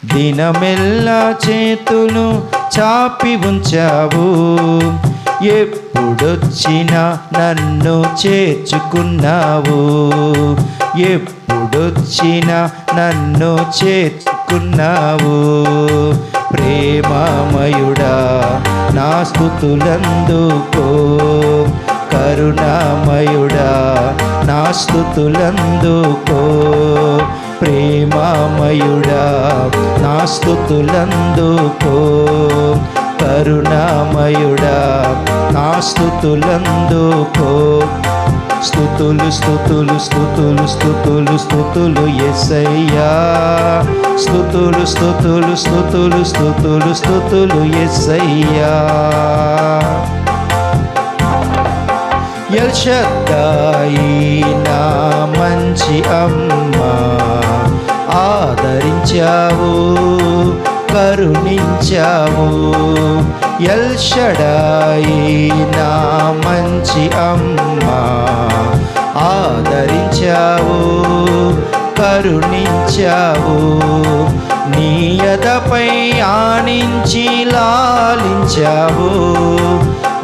దినమెల్లా చేతులు చాపి ఉంచావు. ఎప్పుడొచ్చినా నన్ను చేర్చుకున్నావు. ఎప్పుడొచ్చినా నన్ను చేర్చుకున్నావు. ప్రేమమయుడా నా స్తుతులందుకో. కరుణామయుడా నా స్తుతులందుకో. ప్రేమమయుడా నా స్తుతులందుకో. కరుణామయుడా నా స్తుతులందుకో. స్తుతులు స్తుతులు స్తుతులు స్తుతులు స్తుతులు యేసయ్యా. స్తుతులు స్తుతులు స్తుతులు స్తుతులు స్తుతులు యేసయ్యా. ఎల్ షద్దాయి నా మంచి అమ్మ, ఆదరించావు కరుణించావు. ఎల్ షడాయి నా మంచి అమ్మ, ఆదరించావు కరుణించావు. నీ యదపై ఆనించి లాలించావు.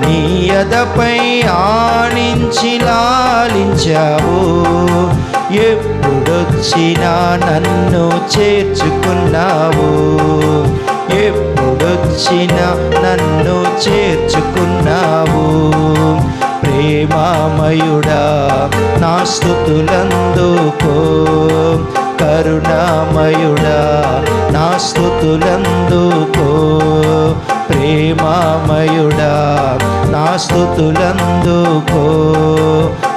నీ యదపై ఆనించి లాలించావు. ఎప్పుడొచ్చినా నన్ను చేర్చుకున్నావు. ఎప్పుడొచ్చినా నన్ను చేర్చుకున్నావు. ప్రేమమయుడా నా స్తుతులందుకో. కరుణామయుడా నా స్తుతులందుకో. ప్రేమమయుడా నా స్తుతులందుకో.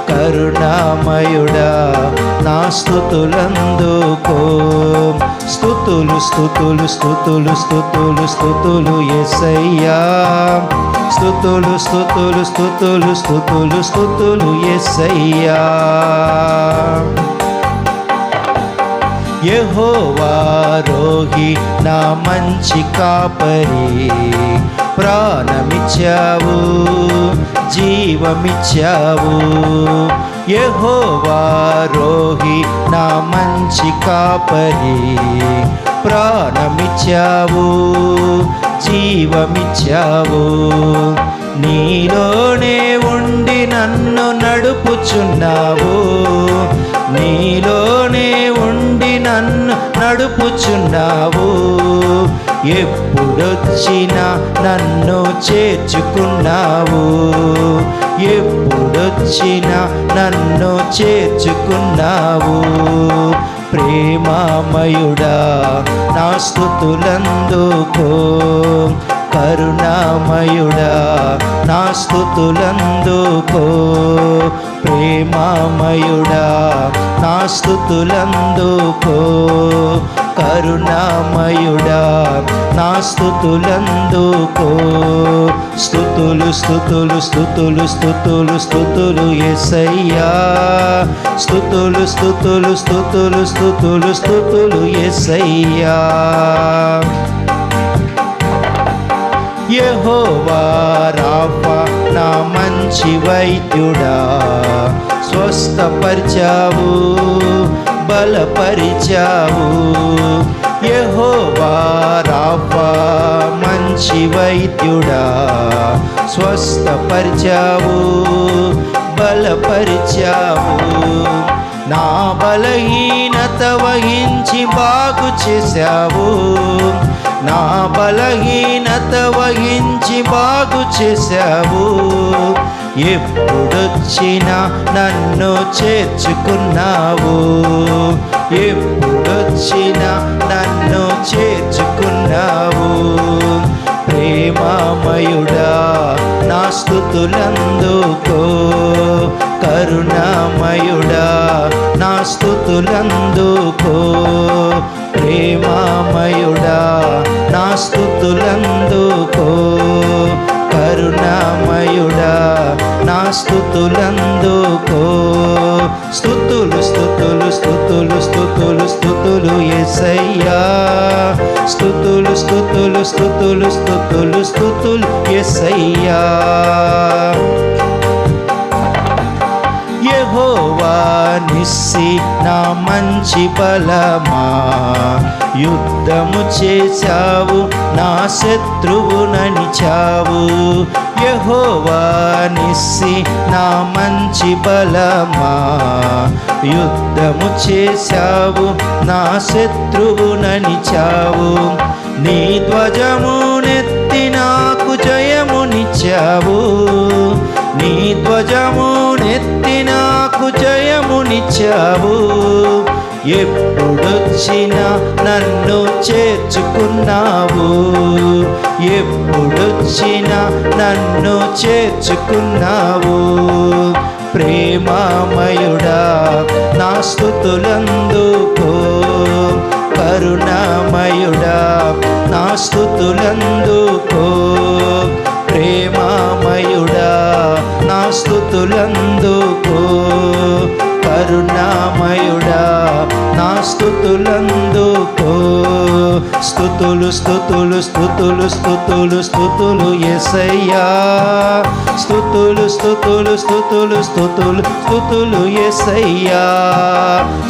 కరుణామయుడా నా స్తుతులందుకో. స్తుతులు స్తుతులు స్తుతులు స్తుతులు స్తుతులు యేసయ్యా. స్తుతులు స్తుతులు స్తుతులు స్తుతులు స్తుతులు యేసయ్యా. యెహోవా రోహి నా మంచి కాపరి, ప్రాణమిచ్చావు జీవమిచ్చావు. యెహోవా రోహి నా మంచి కాపరి, ప్రాణమిచ్చావు జీవమిచ్చావు. నీలోనే ఉండి నన్ను నడుపుచున్నావు. నీలోనే ఉండి నన్ను నడుపుచున్నావు. ఎప్పుడొచ్చినా నన్ను చేర్చుకున్నావు. ఎప్పుడొచ్చినా నన్ను చేర్చుకున్నావు. ప్రేమమయుడా నా స్తుతులందుకో. కరుణామయుడా నా స్తుతులందుకో. ప్రేమమయుడా నా స్తుతులందుకో. కరుణామయుడా నా స్తుతులందుకో. స్తుతులు స్తుతులు స్తుతులు స్తుతులు స్తుతులు యేసయ్యా. స్తుతులు స్తుతులు స్తుతులు స్తుతులు స్తుతులు యేసయ్యా. యెహోవా రాఫా నా మంచి వైద్యుడా, స్వస్థపరిచావు బలపరిచావు. యెహోవా రాఫా మంచి వైద్యుడా, స్వస్థపరిచావు బలపరిచావు. నా బలహీనత వహించి బాగు చేశావు. నా బలహీనత వహించి బాగు చేశావు. ఎప్పుడొచ్చినా నన్ను చేర్చుకున్నావు. ఎప్పుడొచ్చినా నన్ను చేర్చుకున్నావు. ప్రేమమయుడా నా స్తుతులందుకో. కరుణామయుడా నా స్తుతులందుకో. ప్రేమమయుడా నా స్తుతులందుకో. కరుణామయుడా నా స్తుతులందుకో. స్తుతులు స్తుతులు స్తుతులు స్తుతులు స్తుతులు యేసయ్యా. స్తుతులు స్తుతులు స్తుతులు స్తుతులు స్తుతులు యేసయ్యా. యెహోవా యెహోవా నిస్సి నా మంచి బలమా, యుద్ధము చేశావు నా శత్రువు ననిచావు. యెహోవా నిస్సి నా మంచి బలమా, యుద్ధము చేశావు నా శత్రువు ననిచావు. నీ ధ్వజమునెత్తి నాకు జయమునిచ్చావు, నీ ధ్వజమునెత్తి నాకు జయమునిచ్చావు. ఎప్పుడొచ్చినా నన్ను చేర్చుకున్నావు, ఎప్పుడొచ్చినా నన్ను చేర్చుకున్నావు. ప్రేమామయుడా నా స్తుతులందుకో, కరుణామయుడా నా స్తుతులందుకో. ప్రేమామయుడా నా స్తుతులందుకో, కరుణామయుడా నా స్తుతులందుకో. స్తుతులు స్తుతులు స్తుతులు స్తుతులు స్తుతులు యేసయ్యా, స్తుతులు స్తుతులు స్తుతులు స్తుతులు స్తుతులు యేసయ్యా.